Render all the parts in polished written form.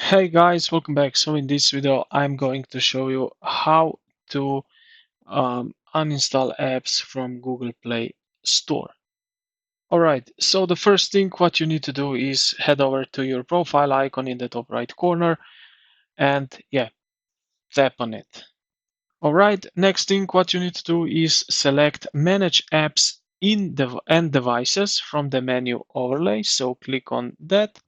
Hey guys, welcome back. So in this video, I'm going to show you how to uninstall apps from Google Play Store. Alright, so the first thing what you need to do is head over to your profile icon in the top right corner and tap on it. Alright, next thing what you need to do is select Manage Apps in and Devices from the menu overlay. So click on that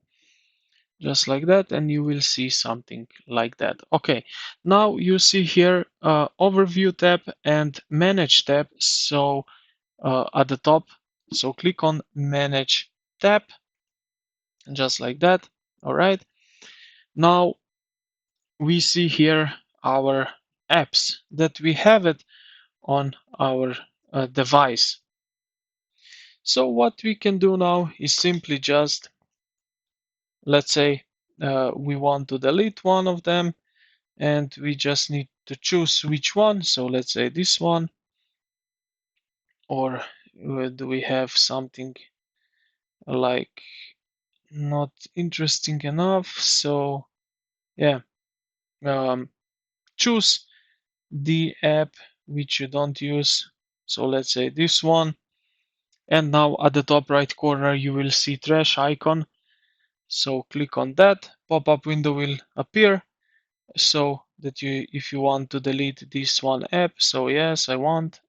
just like that, and you will see something like that. Okay, now you see here overview tab and manage tab. So at the top, so click on manage tab just like that. All right, now we see here our apps that we have it on our device. So what we can do now is simply just, let's say we want to delete one of them, and we just need to choose which one. So let's say this one, or do we have something like not interesting enough? So yeah, um, choose the app which you don't use. So let's say this one. And now at the top right corner, you will see trash icon. So click on that, pop-up window will appear. So that if you want to delete this one app, so yes, I want,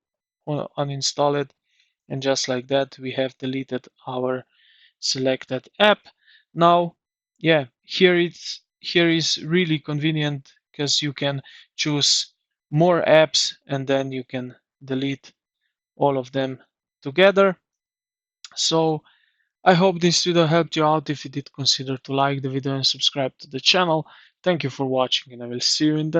uninstall it, and just like that we have deleted our selected app. Now here is really convenient because you can choose more apps and then you can delete all of them together. So I hope this video helped you out. If you did, consider to like the video and subscribe to the channel. Thank you for watching, and I will see you in the next